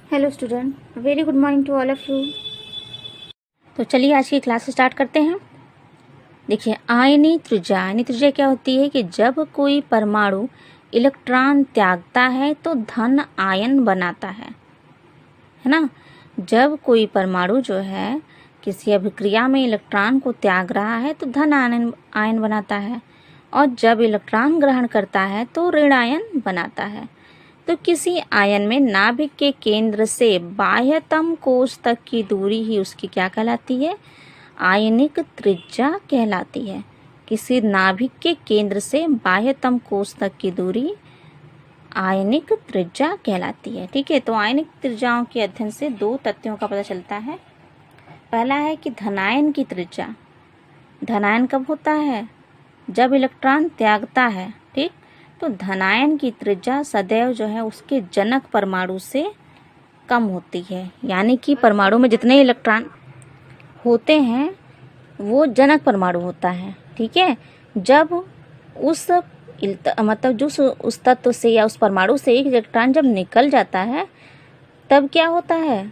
Hello student, very good morning to all of you. तो चलिए आज की क्लास स्टार्ट करते हैं। देखिए, आयनीय त्रिज्या क्या होती है कि जब कोई परमाणु इलेक्ट्रॉन त्यागता है तो धन आयन बनाता है ना। जब कोई परमाणु जो है किसी अभिक्रिया में इलेक्ट्रॉन को त्याग रहा है तो धन आयन बनाता है, और जब इलेक्ट्रॉन ग्रहण करता है तो ऋण आयन बनाता है। तो किसी आयन में नाभिक के केंद्र से बाह्यतम कोश तक की दूरी ही उसकी क्या कहलाती है? आयनिक त्रिज्या कहलाती है। किसी नाभिक के केंद्र से बाह्यतम कोश तक की दूरी आयनिक त्रिज्या कहलाती है। ठीक है, तो आयनिक त्रिज्याओं के अध्ययन से दो तथ्यों का पता चलता है। पहला है कि धनायन की त्रिज्या, धनायन कब होता है? जब इलेक्ट्रॉन त्यागता है। ठीक, तो धनायन की त्रिज्या सदैव जो है उसके जनक परमाणु से कम होती है, यानी कि परमाणु में जितने इलेक्ट्रॉन होते हैं वो जनक परमाणु होता है। ठीक है, जब उस उस तत्व से या उस परमाणु से एक इलेक्ट्रॉन जब निकल जाता है तब क्या होता है?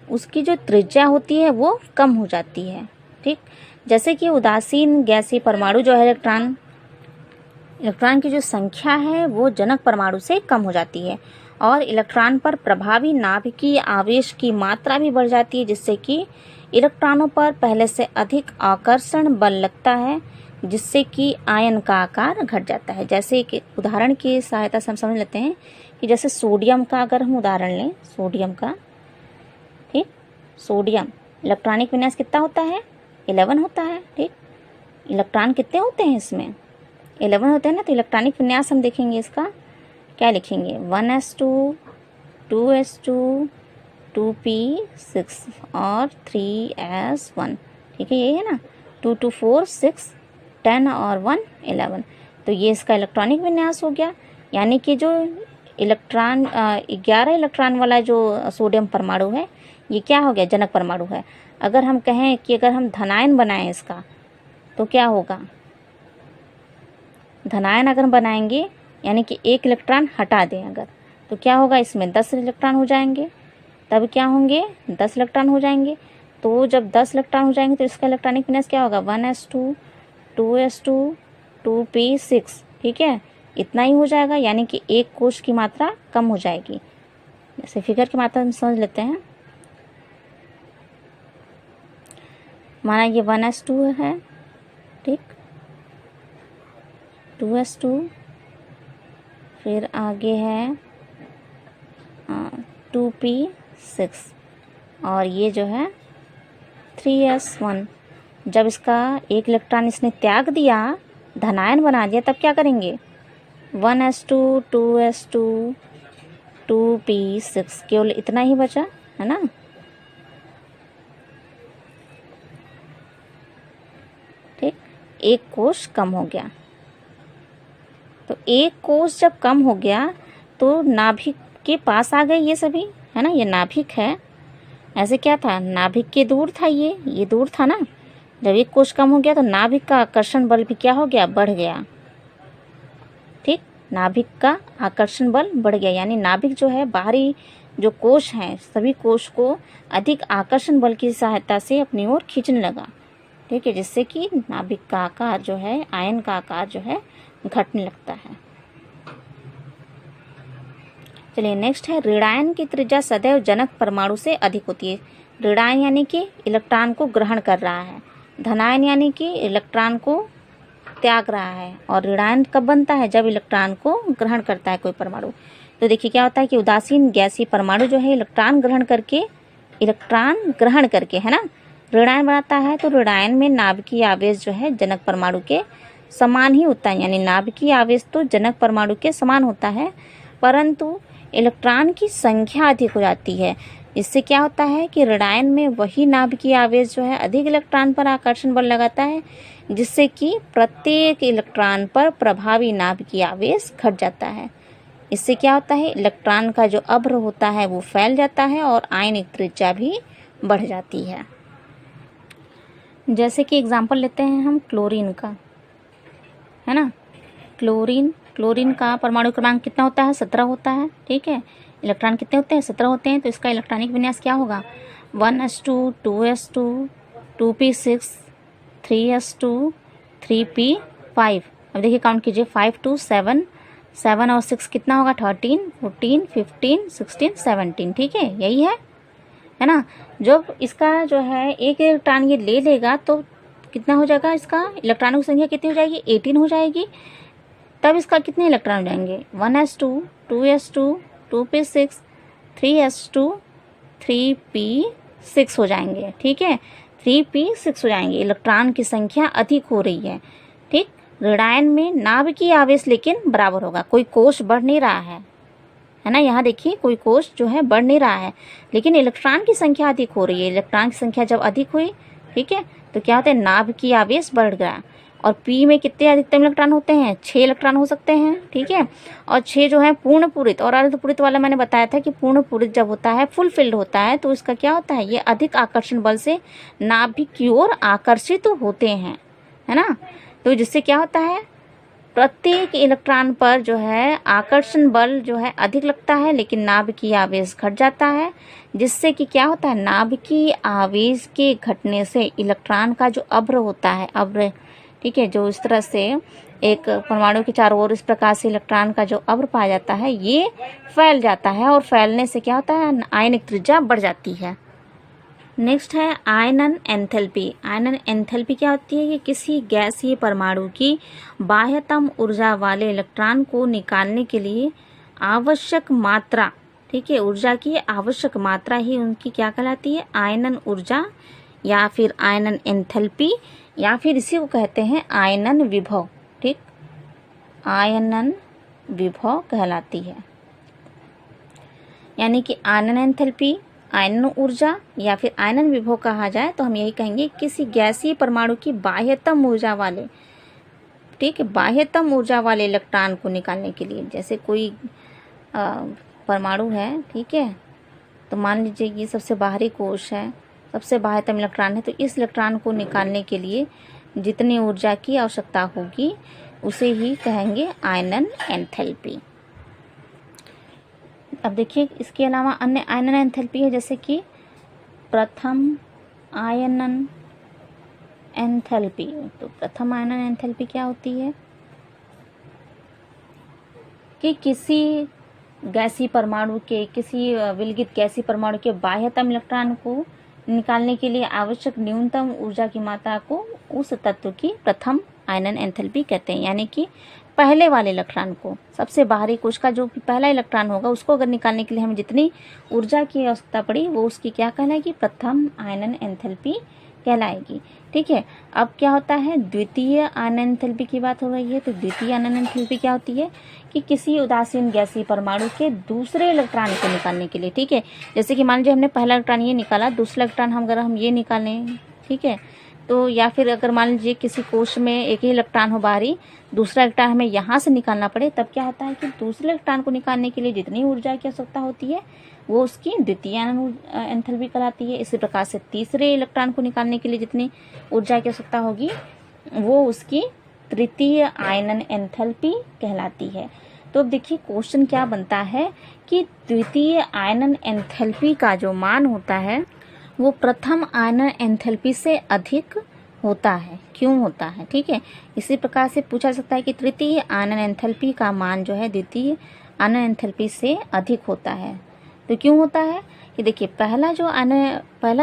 उसकी जो त्रिज्या होती है वो कम हो जाती है। ठीक, जैसे कि उदासीन गैसीय परमाणु जो है इलेक्ट्रॉन की जो संख्या है वो जनक परमाणु से कम हो जाती है, और इलेक्ट्रॉन पर प्रभावी नाभिकीय आवेश की मात्रा भी बढ़ जाती है, जिससे कि इलेक्ट्रॉनों पर पहले से अधिक आकर्षण बल लगता है, जिससे कि आयन का आकार घट जाता है। जैसे कि उदाहरण की सहायता से हम समझ लेते हैं कि जैसे सोडियम का अगर हम उदाहरण लें, सोडियम का, ठीक, सोडियम इलेक्ट्रॉनिक विन्यास कितना होता है? 11 होता है। ठीक, इलेक्ट्रॉन कितने होते हैं इसमें? 11 होते हैं ना। तो इलेक्ट्रॉनिक विन्यास हम देखेंगे, इसका क्या लिखेंगे? 1s2 2s2 2p6 और 3s1। ठीक है, ये है ना, 2 2 4 6 10 और 1 11। तो ये इसका इलेक्ट्रॉनिक विन्यास हो गया, यानी कि जो 11 इलेक्ट्रॉन वाला जो सोडियम परमाणु है ये क्या हो गया? जनक परमाणु है। अगर हम कहें कि अगर हम धनायन बनाएं इसका तो क्या होगा? धनायन अगर बनाएंगे यानी कि एक इलेक्ट्रॉन हटा दें अगर, तो क्या होगा? इसमें 10 इलेक्ट्रॉन हो जाएंगे। तब क्या होंगे? 10 इलेक्ट्रॉन हो जाएंगे। तो जब 10 इलेक्ट्रॉन हो जाएंगे तो इसका इलेक्ट्रॉनिक विन्यास क्या होगा? 1s2 2s2 2p6। ठीक है, इतना ही हो जाएगा, यानी कि एक कोश की मात्रा कम हो जाएगी। जैसे फिगर की मात्रा हम समझ लेते हैं। माना ये 1s2 है, ठीक, 2s2, फिर आगे है 2p6, और ये जो है 3s1। जब इसका एक इलेक्ट्रॉन इसने त्याग दिया, धनायन बना दिया, तब क्या करेंगे? 1s2 2s2 2p6, केवल इतना ही बचा है ना। ठीक, एक कोश कम हो गया। तो एक कोश जब कम हो गया तो नाभिक के पास आ गए ये सभी, है ना। ये नाभिक है, ऐसे क्या था? नाभिक के दूर था, ये दूर था ना। जब एक कोश कम हो गया तो नाभिक का आकर्षण बल भी क्या हो गया? बढ़ गया। ठीक, नाभिक का आकर्षण बल बढ़ गया, यानी नाभिक जो है बाहरी जो कोश हैं सभी कोश को अधिक आकर्षण बल की सहायता से अपनी ओर खींचने लगा। ठीक है, जिससे कि नाभिक का आकार जो है, आयन का आकार जो है घटने लगता है। चलिए नेक्स्ट है, ऋणायन की त्रिज्या सदैव जनक परमाणु से अधिक होती है। ऋणायन यानी कि इलेक्ट्रॉन को ग्रहण कर रहा है, धनायन यानी कि इलेक्ट्रॉन को त्याग रहा है। और ऋणायन कब बनता है? जब इलेक्ट्रॉन को ग्रहण करता है कोई परमाणु। तो देखिए क्या होता है कि उदासीन गैसीय परमाणु जो है इलेक्ट्रॉन ग्रहण करके है ना ऋणायन बनाता है। तो ऋणायन में नाभिकीय आवेश जो है जनक परमाणु के समान ही होता है, यानी नाभिकीय आवेश तो जनक परमाणु के समान होता है, परंतु इलेक्ट्रॉन की संख्या अधिक हो जाती है। इससे क्या होता है कि ऋणायन में वही नाभिकीय आवेश जो है अधिक इलेक्ट्रॉन पर आकर्षण बल लगाता है, जिससे कि प्रत्येक इलेक्ट्रॉन पर प्रभावी नाभिकीय आवेश घट जाता है। इससे क्या होता है? इलेक्ट्रॉन का जो अभ्र होता है वो फैल जाता है और आयनिक त्रिज्या भी बढ़ जाती है। जैसे कि एग्जाम्पल लेते हैं हम क्लोरीन का, है ना। क्लोरीन का परमाणु क्रमांक कितना होता है? 17 होता है। ठीक है, इलेक्ट्रॉन कितने होते हैं? 17 होते हैं। तो इसका इलेक्ट्रॉनिक विन्यास क्या होगा? 1s2 2s2 2p6 3s2 3p5। अब देखिए काउंट कीजिए, 5 2 7, 7 और 6 कितना होगा? 13 14 15 16 17। ठीक है, यही है ना। जब इसका जो है एक इलेक्ट्रॉन ये ले लेगा तो कितना हो जाएगा? इसका इलेक्ट्रॉनों की संख्या कितनी हो जाएगी? 18 हो जाएगी। तब इसका कितने इलेक्ट्रॉन हो जाएंगे? 1s2 2s2 2p6 3s2 3p6 हो जाएंगे। ठीक है, 3p6 हो जाएंगे। इलेक्ट्रॉन की संख्या अधिक हो रही है। ठीक, ऋणायन में नाभिकीय आवेश लेकिन बराबर होगा। कोई कोष बढ़ नहीं रहा है ना। यहाँ देखिए कोई कोष जो है बढ़ नहीं रहा है, लेकिन इलेक्ट्रॉन की संख्या अधिक हो रही है। इलेक्ट्रॉन की संख्या जब अधिक हुई, ठीक है, तो क्या होता है? नाभिकीय आवेश बढ़ गया। और पी में कितने अधिकतम इलेक्ट्रॉन होते हैं? 6 इलेक्ट्रॉन हो सकते हैं। ठीक है, और 6 जो है पूर्ण पूरित और अर्धपूरित वाला मैंने बताया था कि पूर्ण पूरित जब होता है, फुल फिल्ड होता है, तो इसका क्या होता है? ये अधिक आकर्षण बल से नाभिक की ओर आकर्षित होते हैं, है ना। तो जिससे क्या होता है? प्रत्येक इलेक्ट्रॉन पर जो है आकर्षण बल जो है अधिक लगता है, लेकिन नाभिकीय आवेश घट जाता है। जिससे कि क्या होता है? नाभिकीय आवेश के घटने से इलेक्ट्रॉन का जो अभ्र होता है, अभ्र, ठीक है, जो इस तरह से एक परमाणु के चारों ओर इस प्रकार से इलेक्ट्रॉन का जो अभ्र पाया जाता है, ये फैल जाता है। और फैलने से क्या होता है? आयनिक त्रिज्या बढ़ जाती है। नेक्स्ट है आयनन एंथैल्पी। आयनन एंथैल्पी क्या होती है? कि किसी गैसीय परमाणु की बाह्यतम ऊर्जा वाले इलेक्ट्रॉन को निकालने के लिए आवश्यक मात्रा, ठीक है, ऊर्जा की आवश्यक मात्रा ही उनकी क्या कहलाती है? आयनन ऊर्जा या फिर आयनन एंथैल्पी, या फिर इसी को कहते हैं आयनन विभव। ठीक, आयनन विभव कहलाती है। यानी कि आयनन एंथैल्पी, आयनन ऊर्जा या फिर आयनन विभव कहा जाए तो हम यही कहेंगे किसी गैसीय परमाणु की बाह्यतम ऊर्जा वाले, ठीक है, बाह्यतम ऊर्जा वाले इलेक्ट्रॉन को निकालने के लिए, जैसे कोई परमाणु है, ठीक है, तो मान लीजिए ये सबसे बाहरी कोश है, सबसे बाह्यतम इलेक्ट्रॉन है, तो इस इलेक्ट्रॉन को निकालने के लिए जितनी ऊर्जा की आवश्यकता होगी उसे ही कहेंगे आयनन एंथैल्पी। अब देखिए इसके अलावा अन्य आयनन एंथैल्पी है, जैसे कि प्रथम आयनन एंथैल्पी। तो प्रथम आयनन एंथैल्पी क्या होती है? कि किसी गैसीय परमाणु के, किसी विलगित गैसीय परमाणु के बाह्यतम इलेक्ट्रॉन को निकालने के लिए आवश्यक न्यूनतम ऊर्जा की मात्रा को उस तत्व की प्रथम आयनन एंथैल्पी कहते हैं। यानी कि पहले वाले इलेक्ट्रॉन को, सबसे बाहरी कोश का जो पहला इलेक्ट्रॉन होगा, उसको अगर निकालने के लिए हमें जितनी ऊर्जा की आवश्यकता पड़ी वो उसकी क्या कहलाएगी? प्रथम आयनन एंथैल्पी कहलाएगी। ठीक है, अब क्या होता है? द्वितीय आयनन एंथैल्पी की बात हो रही है। तो द्वितीय आयनन एंथैल्पी क्या होती है? कि किसी उदासीन गैसीय परमाणु के दूसरे इलेक्ट्रॉन को निकालने के लिए, ठीक है, जैसे कि मान लीजिए हमने पहला इलेक्ट्रॉन ये निकाला, दूसरा इलेक्ट्रॉन अगर हम ये निकालें, ठीक है, तो या फिर अगर मान लीजिए किसी कोश में एक ही इलेक्ट्रॉन हो बाहरी, दूसरा इलेक्ट्रॉन हमें यहाँ से निकालना पड़े, तब क्या होता है कि दूसरे इलेक्ट्रॉन को निकालने के लिए जितनी ऊर्जा की आवश्यकता होती है वो उसकी द्वितीय एंथैल्पी कहलाती है। इसी प्रकार से तीसरे इलेक्ट्रॉन को निकालने के लिए जितनी ऊर्जा की आवश्यकता होगी वो उसकी तृतीय आयनन एंथैल्पी कहलाती है। तो अब देखिए क्वेश्चन क्या बनता है कि द्वितीय आयनन एंथैल्पी का जो मान होता है वो प्रथम आयनन एंथैल्पी से अधिक होता है। क्यों होता है? ठीक है, इसी प्रकार से पूछा सकता है कि तृतीय आयनन एंथैल्पी का मान जो है द्वितीय आयनन एंथैल्पी से अधिक होता है। तो क्यों होता है? कि देखिए पहला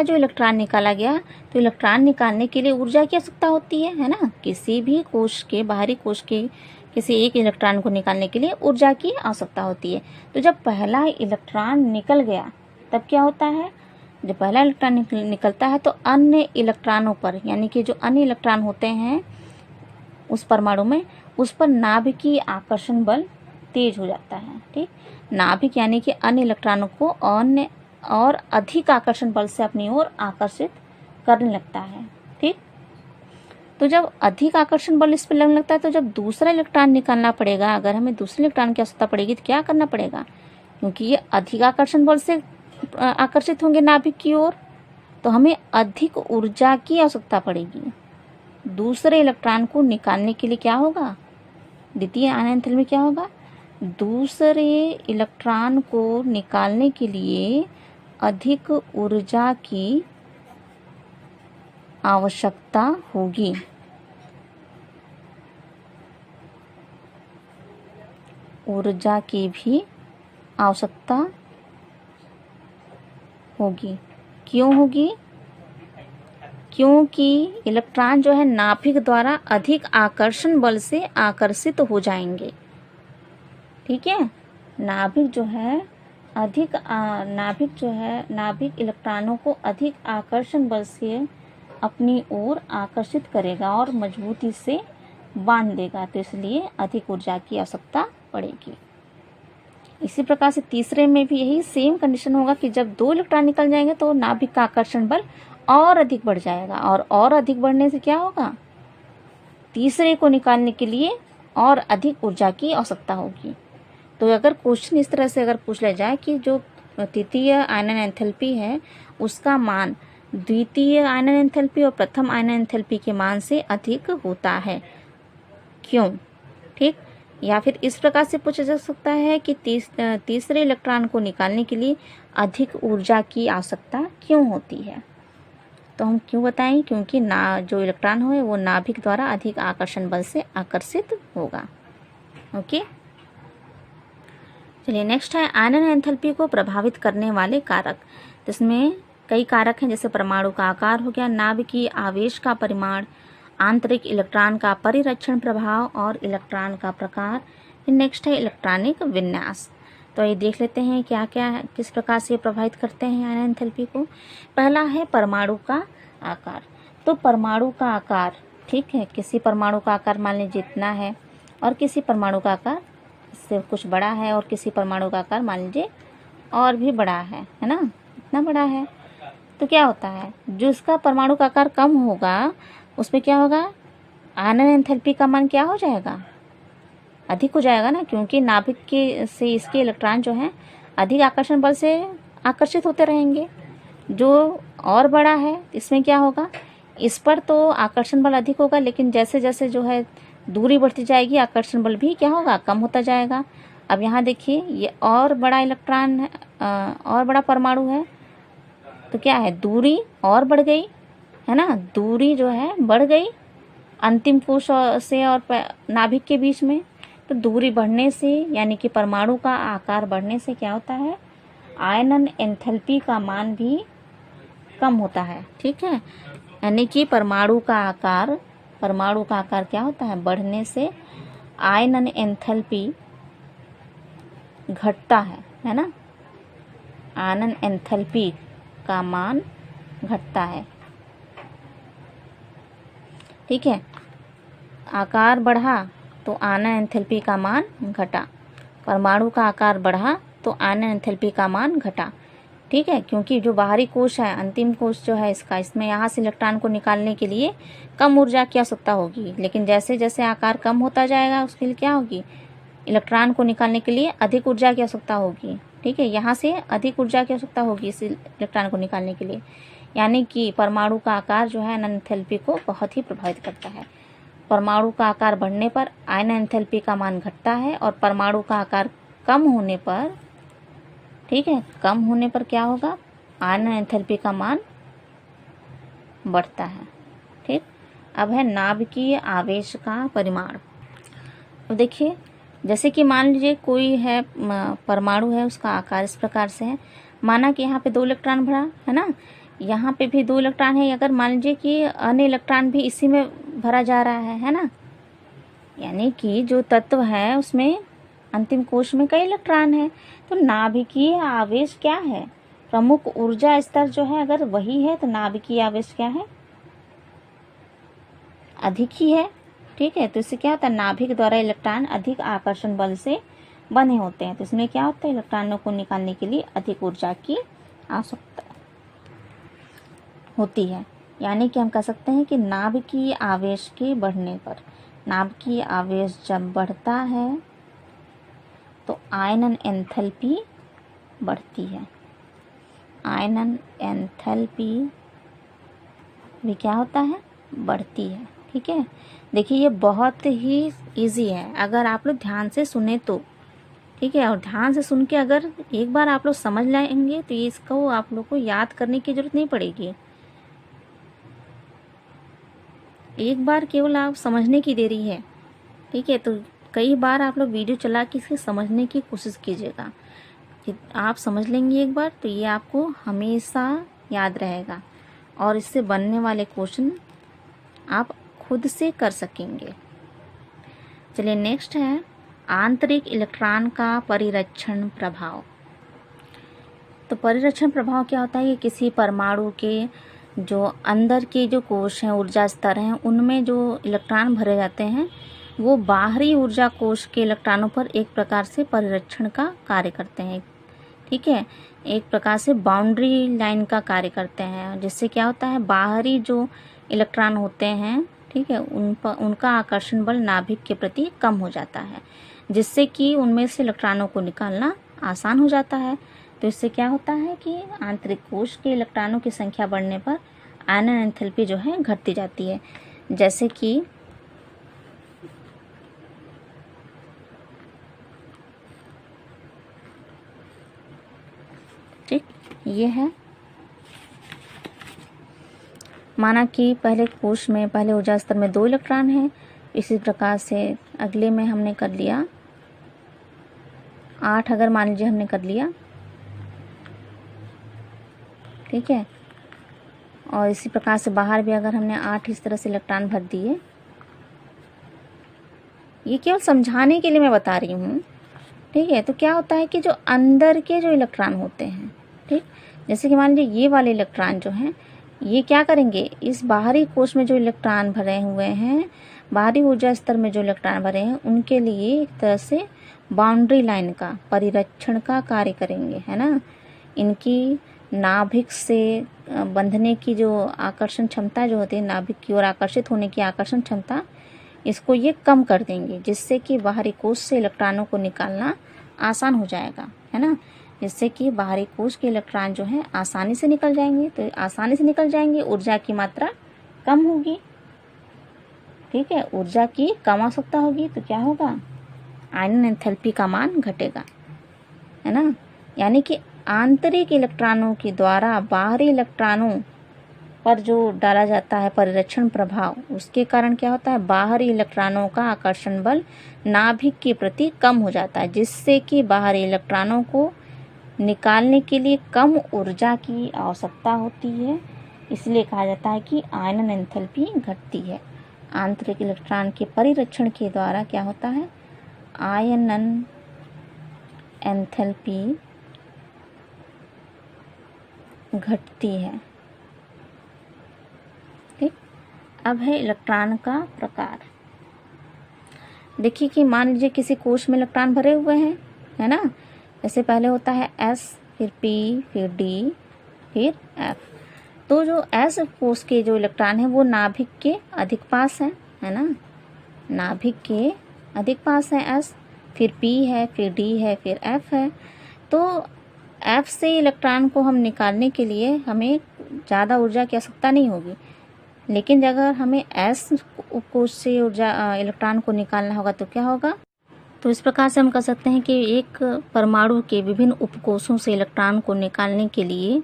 जो इलेक्ट्रॉन निकाला गया, तो इलेक्ट्रॉन निकालने के लिए ऊर्जा की आवश्यकता होती है ना। किसी भी कोश के, बाहरी कोश के किसी एक इलेक्ट्रॉन को निकालने के लिए ऊर्जा की आवश्यकता होती है। तो जब पहला इलेक्ट्रॉन निकल गया तब क्या होता है? जब पहला इलेक्ट्रॉन निकलता है तो अन्य इलेक्ट्रॉनों पर, यानी कि जो अन्य इलेक्ट्रॉन होते हैं उस परमाणु में, उस पर नाभिकीय आकर्षण बल तेज हो जाता है। ठीक, नाभिक यानी कि अन्य इलेक्ट्रॉनों को अन्य और अधिक आकर्षण बल से अपनी ओर आकर्षित करने लगता है। ठीक, तो जब अधिक आकर्षण बल इस पर लगने लगता है तो जब दूसरा इलेक्ट्रॉन निकालना पड़ेगा, अगर हमें दूसरे इलेक्ट्रॉन की आवश्यकता पड़ेगी तो क्या करना पड़ेगा? क्योंकि ये अधिक आकर्षण बल से आकर्षित होंगे नाभिक की ओर, तो हमें अधिक ऊर्जा की आवश्यकता पड़ेगी। दूसरे इलेक्ट्रॉन को निकालने के लिए क्या होगा? द्वितीय आयनन एंथैल्पी में क्या होगा? दूसरे इलेक्ट्रॉन को निकालने के लिए अधिक ऊर्जा की आवश्यकता होगी। ऊर्जा की भी आवश्यकता होगी। क्यों होगी? क्योंकि इलेक्ट्रॉन जो है नाभिक द्वारा अधिक आकर्षण बल से आकर्षित हो जाएंगे। ठीक है, नाभिक जो है नाभिक इलेक्ट्रॉनों को अधिक आकर्षण बल से अपनी ओर आकर्षित करेगा और मजबूती से बांध देगा, तो इसलिए अधिक ऊर्जा की आवश्यकता पड़ेगी। इसी प्रकार से तीसरे में भी यही सेम कंडीशन होगा कि जब 2 इलेक्ट्रॉन निकल जाएंगे तो नाभिक का आकर्षण बल और अधिक बढ़ जाएगा, और अधिक बढ़ने से क्या होगा? तीसरे को निकालने के लिए और अधिक ऊर्जा की आवश्यकता होगी। तो अगर क्वेश्चन इस तरह से अगर पूछ लिया जाए कि जो तृतीय आयनन एंथैल्पी है उसका मान द्वितीय आयनन एंथैल्पी और प्रथम आयनन एंथैल्पी के मान से अधिक होता है, क्यों? ठीक, या फिर इस प्रकार से पूछा जा सकता है कि तीसरे इलेक्ट्रॉन को निकालने के लिए अधिक ऊर्जा की आवश्यकता क्यों होती है? तो हम क्यों बताएं? क्योंकि जो इलेक्ट्रॉन हो वो नाभिक द्वारा अधिक आकर्षण बल से आकर्षित होगा। ओके, चलिए नेक्स्ट है आयनन एंथैल्पी को प्रभावित करने वाले कारक। इसमें कई कारक हैं, जैसे परमाणु का आकार हो गया, नाभिकीय आवेश का परिमाण, आंतरिक इलेक्ट्रॉन का परिरक्षण प्रभाव और इलेक्ट्रॉन का प्रकार। नेक्स्ट है इलेक्ट्रॉनिक विन्यास। तो ये देख लेते हैं क्या क्या है, किस प्रकार से प्रभावित करते हैं आयनन एंथैल्पी को। पहला है परमाणु का आकार। तो परमाणु का आकार, ठीक है, किसी परमाणु का आकार मान लीजिए इतना है और किसी परमाणु का आकार इससे कुछ बड़ा है और किसी परमाणु का आकार मान लीजिए और भी बड़ा है ना, इतना बड़ा है। तो क्या होता है, जो इसका परमाणु का आकार कम होगा उसमें क्या होगा, आयनन एंथैल्पी का मान क्या हो जाएगा, अधिक हो जाएगा ना, क्योंकि नाभिक के से इसके इलेक्ट्रॉन जो हैं अधिक आकर्षण बल से आकर्षित होते रहेंगे। जो और बड़ा है इसमें क्या होगा, इस पर तो आकर्षण बल अधिक होगा, लेकिन जैसे जैसे जो है दूरी बढ़ती जाएगी आकर्षण बल भी क्या होगा, कम होता जाएगा। अब यहाँ देखिए ये और बड़ा इलेक्ट्रॉन है, और बड़ा परमाणु है, तो क्या है, दूरी और बढ़ गई है ना, दूरी जो है बढ़ गई अंतिम कोश से और नाभिक के बीच में। तो दूरी बढ़ने से यानी कि परमाणु का आकार बढ़ने से क्या होता है, आयनन एंथैल्पी का मान भी कम होता है। ठीक है, यानी कि परमाणु का आकार क्या होता है, बढ़ने से आयनन एंथैल्पी घटता है ना, आयनन एंथैल्पी का मान घटता है। ठीक है, आकार बढ़ा तो आयनन एंथैल्पी का मान घटा, परमाणु का आकार बढ़ा तो आयनन एंथैल्पी का मान घटा। ठीक है, क्योंकि जो बाहरी कोश है, अंतिम कोश जो है इसमें यहाँ से इलेक्ट्रॉन को निकालने के लिए कम ऊर्जा की आवश्यकता होगी, लेकिन जैसे जैसे आकार कम होता जाएगा उसके लिए क्या होगी, इलेक्ट्रॉन को निकालने के लिए अधिक ऊर्जा की आवश्यकता होगी। ठीक है, यहाँ से अधिक ऊर्जा की आवश्यकता होगी इस इलेक्ट्रॉन को निकालने के लिए, यानी कि परमाणु का आकार जो है आयनन एंथैल्पी को बहुत ही प्रभावित करता है। परमाणु का आकार बढ़ने पर आयनन एंथैल्पी का मान घटता है और परमाणु का आकार कम होने पर, ठीक है, कम होने पर क्या होगा, आयनन एंथैल्पी का मान बढ़ता है। ठीक, अब है नाभिकीय आवेश का परिमाण। तो देखिए जैसे कि मान लीजिए कोई है परमाणु है, उसका आकार इस प्रकार से है, माना कि यहाँ पे 2 इलेक्ट्रॉन भरा है ना, यहाँ पे भी 2 इलेक्ट्रॉन है, अगर मान लीजिए कि अन्य इलेक्ट्रॉन भी इसी में भरा जा रहा है ना, यानी कि जो तत्व है उसमें अंतिम कोश में कई इलेक्ट्रॉन है, तो नाभिकीय आवेश क्या है, प्रमुख ऊर्जा स्तर जो है अगर वही है तो नाभिकीय आवेश क्या है, अधिक ही है। ठीक है, तो इससे क्या होता है, नाभिक द्वारा इलेक्ट्रॉन अधिक आकर्षण बल से बने होते हैं, तो इसमें क्या होता है, इलेक्ट्रॉनों को निकालने के लिए अधिक ऊर्जा की आवश्यकता होती है। यानी कि हम कह सकते हैं कि नाभिकीय आवेश के बढ़ने पर, नाभिकीय आवेश जब बढ़ता है तो आयनन एंथैल्पी बढ़ती है, आयनन एंथैल्पी भी क्या होता है, बढ़ती है। ठीक है, देखिए ये बहुत ही इजी है, अगर आप लोग ध्यान से सुने तो ठीक है। और ध्यान से सुन के अगर एक बार आप लोग समझ लाएंगे तो ये इसको आप लोग को याद करने की जरूरत नहीं पड़ेगी। एक बार केवल आप समझने की देरी है, ठीक है। तो कई बार आप लोग वीडियो चला के इसे समझने की कोशिश कीजिएगा। आप समझ लेंगे एक बार तो ये आपको हमेशा याद रहेगा और इससे बनने वाले क्वेश्चन आप खुद से कर सकेंगे। चलिए नेक्स्ट है आंतरिक इलेक्ट्रॉन का परिरक्षण प्रभाव। तो परिरक्षण प्रभाव क्या होता है कि किसी परमाणु के जो अंदर के जो कोश हैं, ऊर्जा स्तर हैं, उनमें जो इलेक्ट्रॉन भरे जाते हैं वो बाहरी ऊर्जा कोश के इलेक्ट्रॉनों पर एक प्रकार से परिरक्षण का कार्य करते हैं, ठीक है। एक प्रकार से बाउंड्री लाइन का कार्य करते हैं, जिससे क्या होता है बाहरी जो इलेक्ट्रॉन होते हैं, ठीक है, उनका आकर्षण बल नाभिक के प्रति कम हो जाता है, जिससे कि उनमें से इलेक्ट्रॉनों को निकालना आसान हो जाता है। तो इससे क्या होता है कि आंतरिक कोश के इलेक्ट्रॉनों की संख्या बढ़ने पर आयनन एंथैल्पी जो है घटती जाती है। जैसे कि ठीक ये है, माना कि पहले कोश में पहले ऊर्जा स्तर में 2 इलेक्ट्रॉन हैं, इसी प्रकार से अगले में हमने कर लिया 8, अगर मान लीजिए हमने कर लिया, ठीक है। और इसी प्रकार से बाहर भी अगर हमने 8 इस तरह से इलेक्ट्रॉन भर दिए, ये केवल समझाने के लिए मैं बता रही हूँ, ठीक है। तो क्या होता है कि जो अंदर के जो इलेक्ट्रॉन होते हैं, ठीक, जैसे कि मान लीजिए ये वाले इलेक्ट्रॉन जो हैं ये क्या करेंगे, इस बाहरी कोश में जो इलेक्ट्रॉन भरे हुए हैं, बाहरी ऊर्जा स्तर में जो इलेक्ट्रॉन भरे हैं, उनके लिए एक तरह से बाउंड्री लाइन का परिरक्षण का कार्य करेंगे, है ना। इनकी नाभिक से बंधने की जो आकर्षण क्षमता जो होती है, नाभिक की ओर आकर्षित होने की आकर्षण क्षमता, इसको ये कम कर देंगे, जिससे कि बाहरी कोश से इलेक्ट्रॉनों को निकालना आसान हो जाएगा, है ना। जिससे कि बाहरी कोश के इलेक्ट्रॉन जो है आसानी से निकल जाएंगे। तो आसानी से निकल जाएंगे, ऊर्जा की मात्रा कम होगी, ठीक है, ऊर्जा की कम आवश्यकता होगी, तो क्या होगा, आयनन एंथैल्पी का मान घटेगा, है ना। यानी कि आंतरिक इलेक्ट्रॉनों के द्वारा बाहरी इलेक्ट्रॉनों पर जो डाला जाता है परिरक्षण प्रभाव, उसके कारण क्या होता है बाहरी इलेक्ट्रॉनों का आकर्षण बल नाभिक के प्रति कम हो जाता है, जिससे कि बाहरी इलेक्ट्रॉनों को निकालने के लिए कम ऊर्जा की आवश्यकता होती है। इसलिए कहा जाता है कि आयनन एंथैल्पी घटती है। आंतरिक इलेक्ट्रॉन के परिरक्षण के द्वारा क्या होता है, आयनन एंथैल्पी घटती है, ठीक। अब है इलेक्ट्रॉन का प्रकार। देखिए कि मान लीजिए किसी कोश में इलेक्ट्रॉन भरे हुए हैं, है ना। जैसे पहले होता है S, फिर P, फिर D, फिर F। तो जो S कोश के जो इलेक्ट्रॉन है वो नाभिक के अधिक पास है ना, नाभिक के अधिक पास है S, फिर P है, फिर D है, फिर F है। तो F से इलेक्ट्रॉन को हम निकालने के लिए हमें ज़्यादा ऊर्जा की आवश्यकता नहीं होगी, लेकिन अगर हमें S कोश से ऊर्जा इलेक्ट्रॉन को निकालना होगा तो क्या होगा। तो इस प्रकार से हम कह सकते हैं कि एक परमाणु के विभिन्न उपकोशों से इलेक्ट्रॉन को निकालने के लिए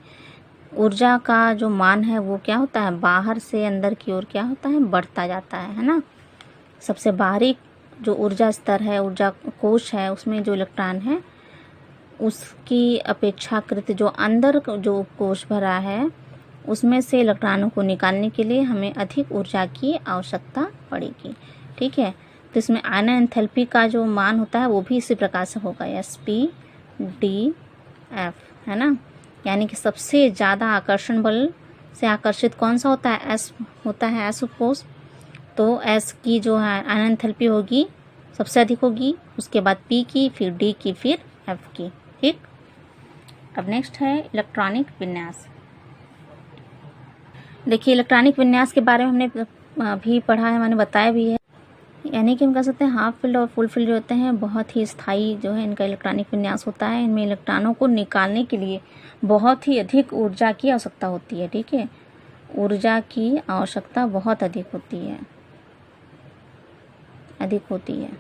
ऊर्जा का जो मान है वो क्या होता है, बाहर से अंदर की ओर क्या होता है, बढ़ता जाता है ना। सबसे बाहरी जो ऊर्जा स्तर है, ऊर्जा कोश है, उसमें जो इलेक्ट्रॉन है उसकी अपेक्षाकृत जो अंदर जो उपकोश भरा है उसमें से इलेक्ट्रॉनों को निकालने के लिए हमें अधिक ऊर्जा की आवश्यकता पड़ेगी, ठीक है। तो इसमें आयनन एंथैल्पी का जो मान होता है वो भी इसी प्रकार से होगा, SPDF, है ना। यानी कि सबसे ज़्यादा आकर्षण बल से आकर्षित कौन सा होता है, S होता है, S उपकोश। तो S की जो है आयनन एंथैल्पी होगी सबसे अधिक होगी, उसके बाद P की, फिर D की, फिर F की, ठीक। अब नेक्स्ट है इलेक्ट्रॉनिक विन्यास। देखिए इलेक्ट्रॉनिक विन्यास के बारे में हमने भी पढ़ा है, मैंने बताया भी है। यानी कि हम कह सकते हैं हाफ फील्ड और फुल फील्ड जो होते हैं बहुत ही स्थायी जो है इनका इलेक्ट्रॉनिक विन्यास होता है। इनमें इलेक्ट्रॉनों को निकालने के लिए बहुत ही अधिक ऊर्जा की आवश्यकता होती है, ठीक है। ऊर्जा की आवश्यकता बहुत अधिक होती है,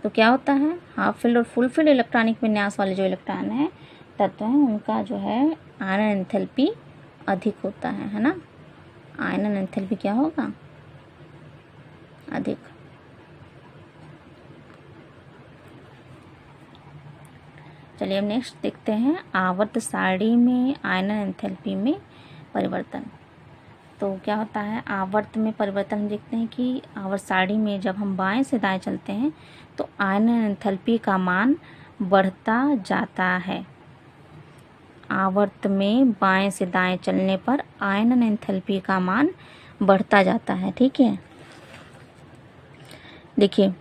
तो क्या होता है, हाफ फिल्ड और फुल फिल्ड इलेक्ट्रॉनिक विन्यास वाले जो इलेक्ट्रॉन हैं, तत्व हैं, उनका जो है आयनन एंथैल्पी अधिक होता है ना। आयनन एंथैल्पी क्या होगा, अधिक। चलिए अब नेक्स्ट देखते हैं आवर्त सारणी में आयनन एंथैल्पी में परिवर्तन। तो क्या होता है आवर्त में परिवर्तन, हम देखते हैं कि आवर्त सारणी में जब हम बाएं से दाएं चलते हैं तो आयनन एंथैल्पी का मान बढ़ता जाता है। आवर्त में बाएं से दाएं चलने पर आयनन एंथैल्पी का मान बढ़ता जाता है। ठीक है, देखिए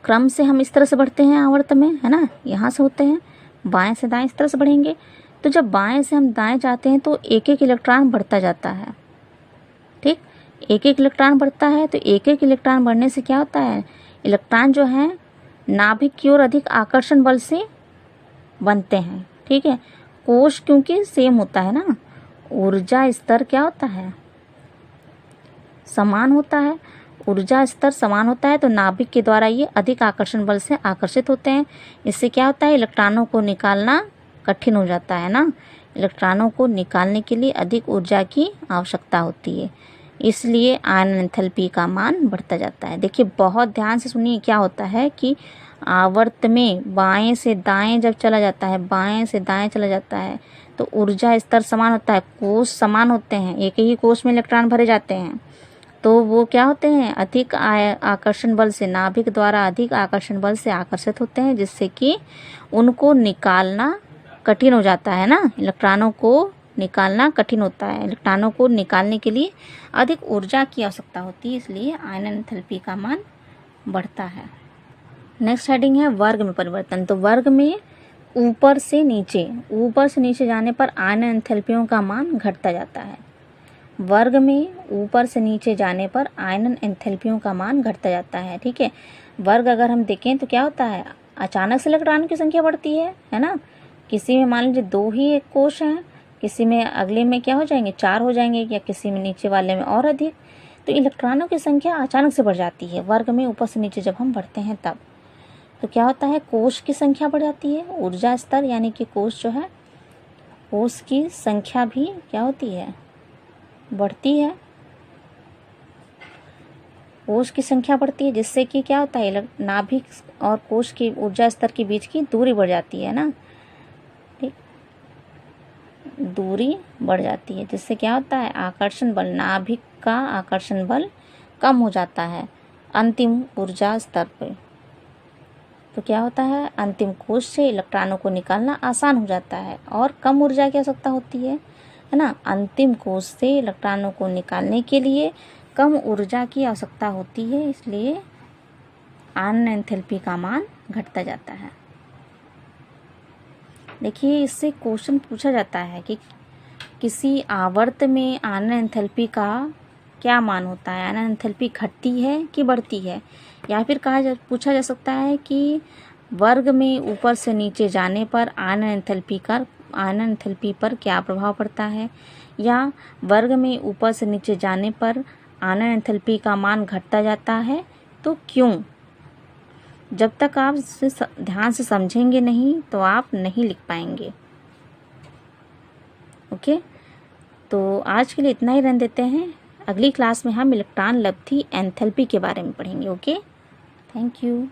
क्रम से हम इस तरह से बढ़ते हैं आवर्त में, है ना, यहाँ से होते हैं बाएं से दाएं इस तरह से बढ़ेंगे। तो जब बाएं से हम दाएं जाते हैं तो एक एक इलेक्ट्रॉन बढ़ता जाता है। ठीक, एक एक इलेक्ट्रॉन बढ़ता है, तो एक एक इलेक्ट्रॉन बढ़ने से क्या होता है, इलेक्ट्रॉन जो है नाभिक की ओर अधिक आकर्षण बल से बनते हैं। ठीक है, कोश क्योंकि सेम होता है ना, ऊर्जा स्तर क्या होता है, समान होता है। ऊर्जा स्तर समान होता है तो नाभिक के द्वारा ये अधिक आकर्षण बल से आकर्षित होते हैं। इससे क्या होता है, इलेक्ट्रॉनों को निकालना कठिन हो जाता है ना। इलेक्ट्रॉनों को निकालने के लिए अधिक ऊर्जा की आवश्यकता होती है, इसलिए आयनन एंथैल्पी का मान बढ़ता जाता है। देखिए बहुत ध्यान से सुनिए, क्या होता है कि आवर्त में बाएं से दाएं जब चला जाता है, बाएं से दाएं चला जाता है तो ऊर्जा स्तर समान होता है, कोश समान होते हैं, एक ही कोश में इलेक्ट्रॉन भरे जाते हैं, तो वो क्या होते हैं, अधिक आकर्षण बल से, नाभिक द्वारा अधिक आकर्षण बल से आकर्षित होते हैं, जिससे कि उनको निकालना कठिन हो जाता है ना। इलेक्ट्रॉनों को निकालना कठिन होता है, इलेक्ट्रॉनों को निकालने के लिए अधिक ऊर्जा की आवश्यकता होती है, इसलिए आयनन एंथैल्पी का मान बढ़ता है। नेक्स्ट हेडिंग है वर्ग में परिवर्तन। तो वर्ग में ऊपर से नीचे जाने पर आयनन एंथैल्पियों का मान घटता जाता है। वर्ग में ऊपर से नीचे जाने पर आयनन एंथैल्पियों का मान घटता जाता है। ठीक है, वर्ग अगर हम देखें तो क्या होता है, अचानक से इलेक्ट्रॉन की संख्या बढ़ती है ना। किसी में मान लीजिए 2 ही एक कोश हैं, किसी में अगले में क्या हो जाएंगे 4 हो जाएंगे, या किसी में नीचे वाले में और अधिक, तो इलेक्ट्रॉनों की संख्या अचानक से बढ़ जाती है वर्ग में ऊपर से नीचे जब हम बढ़ते हैं तब। तो क्या होता है, कोश की संख्या बढ़ जाती है, ऊर्जा स्तर यानी कि कोश जो है, कोश की संख्या भी क्या होती है, बढ़ती है। कोश की संख्या बढ़ती है, जिससे कि क्या होता है, नाभिक और कोश की ऊर्जा स्तर के बीच की दूरी बढ़ जाती है ना। ठीक, दूरी बढ़ जाती है, जिससे क्या होता है, आकर्षण बल, नाभिक का आकर्षण बल कम हो जाता है अंतिम ऊर्जा स्तर पर। तो क्या होता है, अंतिम कोश से इलेक्ट्रॉनों को निकालना आसान हो जाता है और कम ऊर्जा की आवश्यकता होती है ना। अंतिम कोश से इलेक्ट्रॉनों को निकालने के लिए कम ऊर्जा की आवश्यकता होती है, इसलिए आयनन एंथैल्पी का मान घटता जाता है। देखिए इससे क्वेश्चन पूछा जाता है कि किसी आवर्त में आयनन एंथैल्पी का क्या मान होता है, आयनन एंथैल्पी घटती है कि बढ़ती है। या फिर पूछा जा सकता है कि वर्ग में ऊपर से नीचे जाने पर आयनन एंथैल्पी पर क्या प्रभाव पड़ता है, या वर्ग में ऊपर से नीचे जाने पर आयनन एंथैल्पी का मान घटता जाता है तो क्यों। जब तक आप ध्यान से समझेंगे नहीं तो आप नहीं लिख पाएंगे। ओके, तो आज के लिए इतना ही रहने देते हैं। अगली क्लास में हम इलेक्ट्रॉन लब्धि एंथैल्पी के बारे में पढ़ेंगे। Okay, thank you.